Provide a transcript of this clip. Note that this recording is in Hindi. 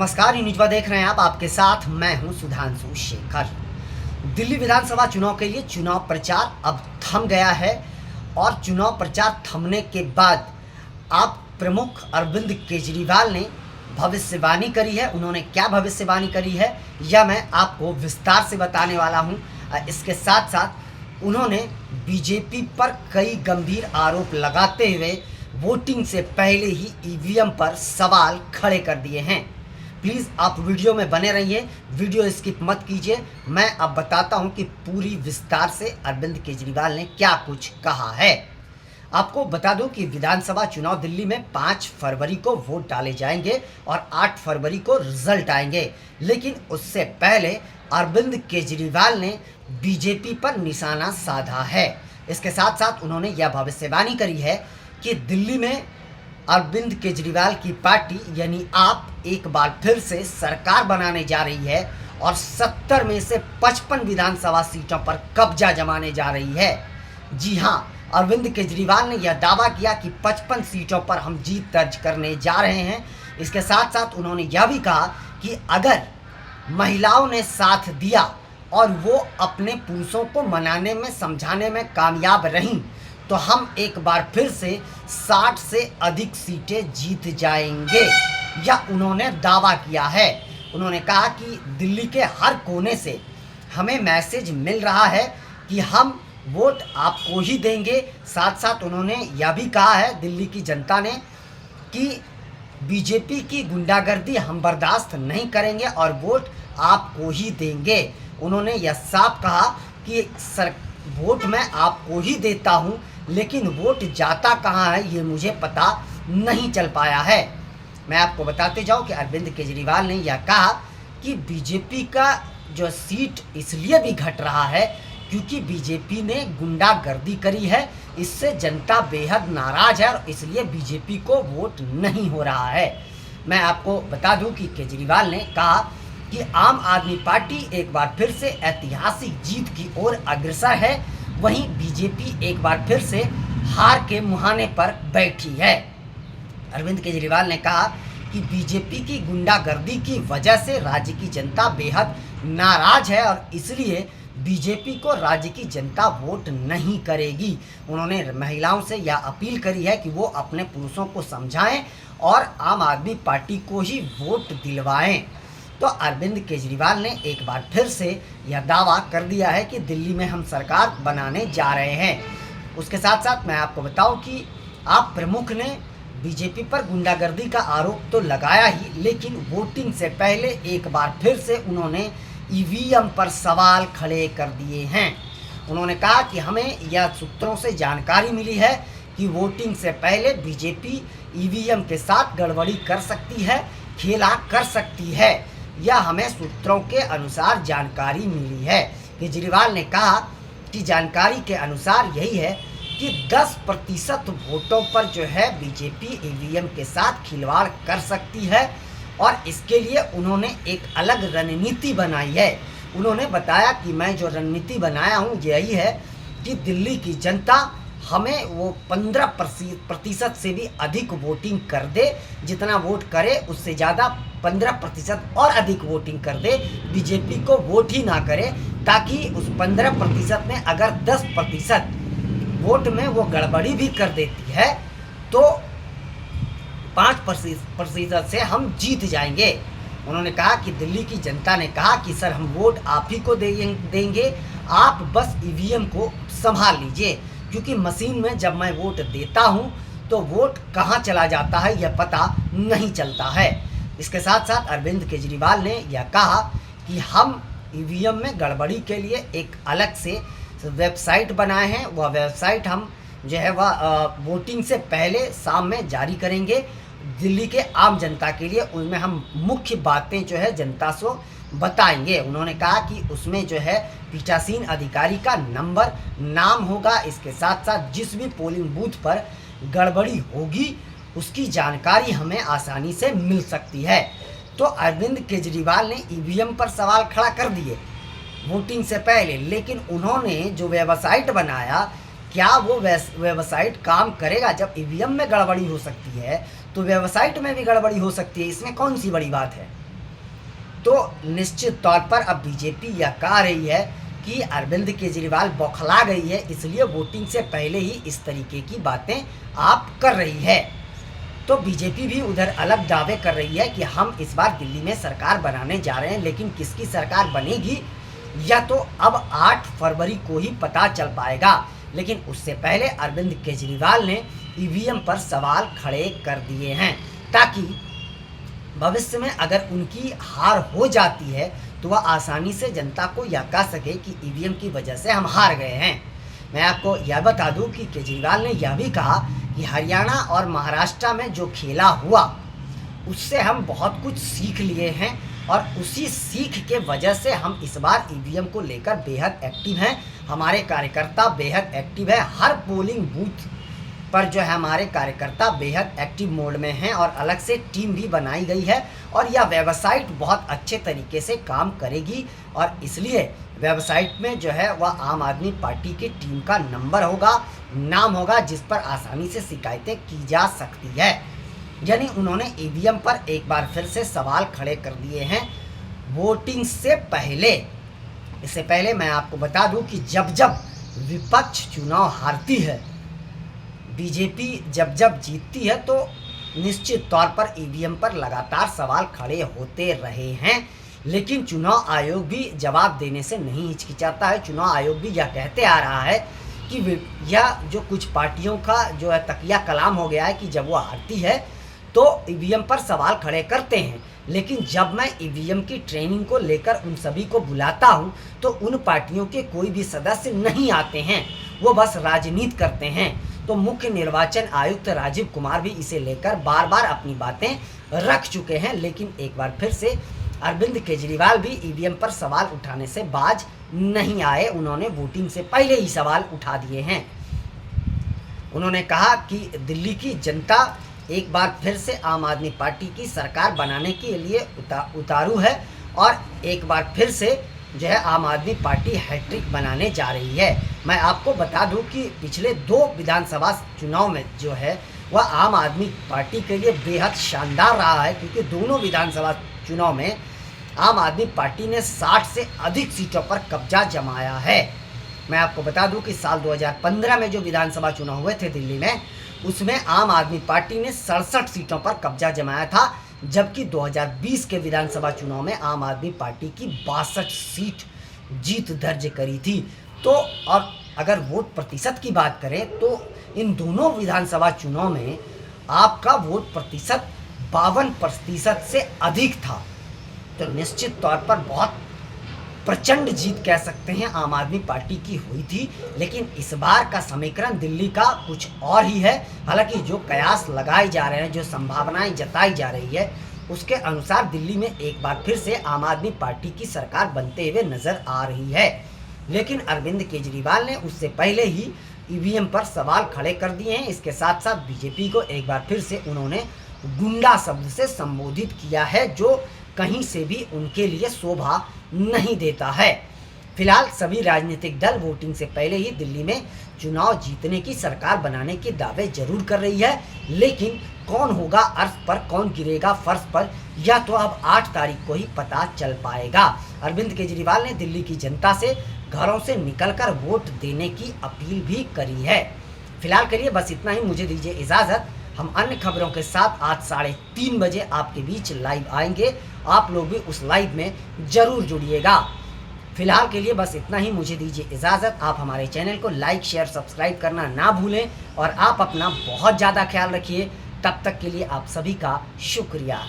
नमस्कार, न्यूज़ देख रहे हैं आप। आपके साथ मैं हूं सुधांशु शेखर। दिल्ली विधानसभा चुनाव के लिए चुनाव प्रचार अब थम गया है और चुनाव प्रचार थमने के बाद आप प्रमुख अरविंद केजरीवाल ने भविष्यवाणी करी है। उन्होंने क्या भविष्यवाणी करी है यह मैं आपको विस्तार से बताने वाला हूं। इसके साथ साथ उन्होंने बीजेपी पर कई गंभीर आरोप लगाते हुए वोटिंग से पहले ही ईवीएम पर सवाल खड़े कर दिए हैं। प्लीज़ आप वीडियो में बने रहिए, वीडियो स्किप मत कीजिए। मैं अब बताता हूं कि पूरी विस्तार से अरविंद केजरीवाल ने क्या कुछ कहा है। आपको बता दूं कि विधानसभा चुनाव दिल्ली में 5 फरवरी को वोट डाले जाएंगे और 8 फरवरी को रिजल्ट आएंगे। लेकिन उससे पहले अरविंद केजरीवाल ने बीजेपी पर निशाना साधा है। इसके साथ साथ उन्होंने यह भविष्यवाणी करी है कि दिल्ली में अरविंद केजरीवाल की पार्टी यानी आप एक बार फिर से सरकार बनाने जा रही है और 70 में से 55 विधानसभा सीटों पर कब्जा जमाने जा रही है। जी हां, अरविंद केजरीवाल ने यह दावा किया कि 55 सीटों पर हम जीत दर्ज करने जा रहे हैं। इसके साथ साथ उन्होंने यह भी कहा कि अगर महिलाओं ने साथ दिया और वो अपने पुरुषों को मनाने में समझाने में कामयाब रहीं तो हम एक बार फिर से 60 से अधिक सीटें जीत जाएंगे, यह उन्होंने दावा किया है। उन्होंने कहा कि दिल्ली के हर कोने से हमें मैसेज मिल रहा है कि हम वोट आपको ही देंगे। साथ साथ उन्होंने यह भी कहा है दिल्ली की जनता ने कि बीजेपी की गुंडागर्दी हम बर्दाश्त नहीं करेंगे और वोट आपको ही देंगे। उन्होंने यह साफ कहा कि वोट मैं आपको ही देता हूँ, लेकिन वोट जाता कहाँ है ये मुझे पता नहीं चल पाया है। मैं आपको बताते जाऊँ कि अरविंद केजरीवाल ने यह कहा कि बीजेपी का जो सीट इसलिए भी घट रहा है क्योंकि बीजेपी ने गुंडागर्दी करी है। इससे जनता बेहद नाराज है और इसलिए बीजेपी को वोट नहीं हो रहा है। मैं आपको बता दूं कि केजरीवाल ने कहा कि आम आदमी पार्टी एक बार फिर से ऐतिहासिक जीत की ओर अग्रसर है, वहीं बीजेपी एक बार फिर से हार के मुहाने पर बैठी है। अरविंद केजरीवाल ने कहा कि बीजेपी की गुंडागर्दी की वजह से राज्य की जनता बेहद नाराज है और इसलिए बीजेपी को राज्य की जनता वोट नहीं करेगी। उन्होंने महिलाओं से यह अपील करी है कि वो अपने पुरुषों को समझाएं और आम आदमी पार्टी को ही वोट दिलवाएं। तो अरविंद केजरीवाल ने एक बार फिर से यह दावा कर दिया है कि दिल्ली में हम सरकार बनाने जा रहे हैं। उसके साथ साथ मैं आपको बताऊं कि आप प्रमुख ने बीजेपी पर गुंडागर्दी का आरोप तो लगाया ही, लेकिन वोटिंग से पहले एक बार फिर से उन्होंने ईवीएम पर सवाल खड़े कर दिए हैं। उन्होंने कहा कि हमें यह सूत्रों से जानकारी मिली है कि वोटिंग से पहले बीजेपी ईवीएम के साथ गड़बड़ी कर सकती है, खेला कर सकती है। यह हमें सूत्रों के अनुसार जानकारी मिली है। केजरीवाल ने कहा कि जानकारी के अनुसार यही है कि 10% वोटों पर जो है बीजेपी ईवीएम के साथ खिलवाड़ कर सकती है और इसके लिए उन्होंने एक अलग रणनीति बनाई है। उन्होंने बताया कि मैं जो रणनीति बनाया हूँ यही है कि दिल्ली की जनता हमें वो 15% से भी अधिक वोटिंग कर दे, जितना वोट करे उससे ज़्यादा 15% और अधिक वोटिंग कर दे, बीजेपी को वोट ही ना करे, ताकि उस 15% में अगर 10% वोट में वो गड़बड़ी भी कर देती है तो 5% से हम जीत जाएंगे। उन्होंने कहा कि दिल्ली की जनता ने कहा कि सर हम वोट आप ही को देंगे, आप बस ईवीएम को संभाल लीजिए, क्योंकि मशीन में जब मैं वोट देता हूं तो वोट कहां चला जाता है यह पता नहीं चलता है। इसके साथ साथ अरविंद केजरीवाल ने यह कहा कि हम ईवीएम में गड़बड़ी के लिए एक अलग से वेबसाइट बनाए हैं। वह वेबसाइट हम जो है वह वोटिंग से पहले शाम में जारी करेंगे दिल्ली के आम जनता के लिए। उनमें हम मुख्य बातें जो है जनता को बताएंगे। उन्होंने कहा कि उसमें जो है पीठासीन अधिकारी का नंबर, नाम होगा। इसके साथ साथ जिस भी पोलिंग बूथ पर गड़बड़ी होगी उसकी जानकारी हमें आसानी से मिल सकती है। तो अरविंद केजरीवाल ने ईवीएम पर सवाल खड़ा कर दिए वोटिंग से पहले, लेकिन उन्होंने जो वेबसाइट बनाया क्या वो वेबसाइट काम करेगा? जब ईवीएम में गड़बड़ी हो सकती है तो वेबसाइट में भी गड़बड़ी हो सकती है, इसमें कौन सी बड़ी बात है? तो निश्चित तौर पर अब बीजेपी यह कह रही है कि अरविंद केजरीवाल बौखला गई है, इसलिए वोटिंग से पहले ही इस तरीके की बातें आप कर रही है। तो बीजेपी भी उधर अलग दावे कर रही है कि हम इस बार दिल्ली में सरकार बनाने जा रहे हैं, लेकिन किसकी सरकार बनेगी या तो अब 8 फरवरी को ही पता चल पाएगा। लेकिन उससे पहले अरविंद केजरीवाल ने ईवीएम पर सवाल खड़े कर दिए हैं, ताकि भविष्य में अगर उनकी हार हो जाती है तो वह आसानी से जनता को यह कह सके कि ईवीएम की वजह से हम हार गए हैं। मैं आपको यह बता दूं कि केजरीवाल ने यह भी कहा कि हरियाणा और महाराष्ट्र में जो खेला हुआ उससे हम बहुत कुछ सीख लिए हैं और उसी सीख के वजह से हम इस बार ईवीएम को लेकर बेहद एक्टिव हैं। हमारे कार्यकर्ता बेहद एक्टिव है, हर पोलिंग बूथ पर जो है हमारे कार्यकर्ता बेहद एक्टिव मोड में हैं और अलग से टीम भी बनाई गई है और यह वेबसाइट बहुत अच्छे तरीके से काम करेगी और इसलिए वेबसाइट में जो है वह आम आदमी पार्टी की टीम का नंबर होगा, नाम होगा, जिस पर आसानी से शिकायतें की जा सकती है। यानी उन्होंने ईवीएम पर एक बार फिर से सवाल खड़े कर दिए हैं वोटिंग से पहले। इससे पहले मैं आपको बता दूं कि जब जब विपक्ष चुनाव हारती है, बीजेपी जब जब जीतती है, तो निश्चित तौर पर ईवीएम पर लगातार सवाल खड़े होते रहे हैं। लेकिन चुनाव आयोग भी जवाब देने से नहीं हिचकिचाता है। चुनाव आयोग भी यह कहते आ रहा है कि यह जो कुछ पार्टियों का जो है तकिया कलाम हो गया है कि जब वो हारती है तो ईवीएम पर सवाल खड़े करते हैं, लेकिन जब मैं ईवीएम की ट्रेनिंग को लेकर उन सभी को बुलाता हूं तो उन पार्टियों के कोई भी सदस्य नहीं आते हैं, वो बस राजनीति करते हैं। तो मुख्य निर्वाचन आयुक्त राजीव कुमार भी इसे लेकर बार बार अपनी बातें रख चुके हैं, लेकिन एक बार फिर से अरविंद केजरीवाल भी ईवीएम पर सवाल उठाने से बाज नहीं आए। उन्होंने वोटिंग से पहले ही सवाल उठा दिए हैं। उन्होंने कहा कि दिल्ली की जनता एक बार फिर से आम आदमी पार्टी की सरकार बनाने के लिए उतारू है और एक बार फिर से जो है आम आदमी पार्टी हैट्रिक बनाने जा रही है। मैं आपको बता दूं कि पिछले 2 विधानसभा चुनाव में जो है वह आम आदमी पार्टी के लिए बेहद शानदार रहा है, क्योंकि दोनों विधानसभा चुनाव में आम आदमी पार्टी ने 60 से अधिक सीटों पर कब्जा जमाया है। मैं आपको बता दूं कि साल 2015 में जो विधानसभा चुनाव हुए थे दिल्ली में, उसमें आम आदमी पार्टी ने 67 सीटों पर कब्जा जमाया था, जबकि 2020 के विधानसभा चुनाव में आम आदमी पार्टी की 62 सीट जीत दर्ज करी थी। तो और अगर वोट प्रतिशत की बात करें तो इन दोनों विधानसभा चुनाव में आपका वोट प्रतिशत 52% से अधिक था। तो निश्चित तौर पर बहुत प्रचंड जीत कह सकते हैं आम आदमी पार्टी की हुई थी। लेकिन इस बार का समीकरण दिल्ली का कुछ और ही है। हालांकि जो कयास लगाए जा रहे हैं, जो संभावनाएं जताई जा रही है, उसके अनुसार दिल्ली में एक बार फिर से आम आदमी पार्टी की सरकार बनते हुए नजर आ रही है। लेकिन अरविंद केजरीवाल ने उससे पहले ही ईवीएम पर सवाल खड़े कर दिए हैं। इसके साथ साथ बीजेपी को एक बार फिर से उन्होंने गुंडा शब्द से संबोधित किया है, जो कहीं से भी उनके लिए शोभा नहीं देता है। फिलहाल सभी राजनीतिक दल वोटिंग से पहले ही दिल्ली में चुनाव जीतने की सरकार बनाने के दावे जरूर कर रही है, लेकिन कौन होगा अर्श पर, कौन गिरेगा फर्श पर, यह तो अब 8 तारीख को ही पता चल पाएगा। अरविंद केजरीवाल ने दिल्ली की जनता से घरों से निकलकर वोट देने की अपील भी करी है। फिलहाल के लिए बस इतना ही, मुझे दीजिए इजाज़त। हम अन्य खबरों के साथ आज 3:30 बजे आपके बीच लाइव आएंगे। आप लोग भी उस लाइव में जरूर जुड़िएगा। फिलहाल के लिए बस इतना ही, मुझे दीजिए इजाज़त। आप हमारे चैनल को लाइक, शेयर, सब्सक्राइब करना ना भूलें और आप अपना बहुत ज़्यादा ख्याल रखिए। तब तक के लिए आप सभी का शुक्रिया।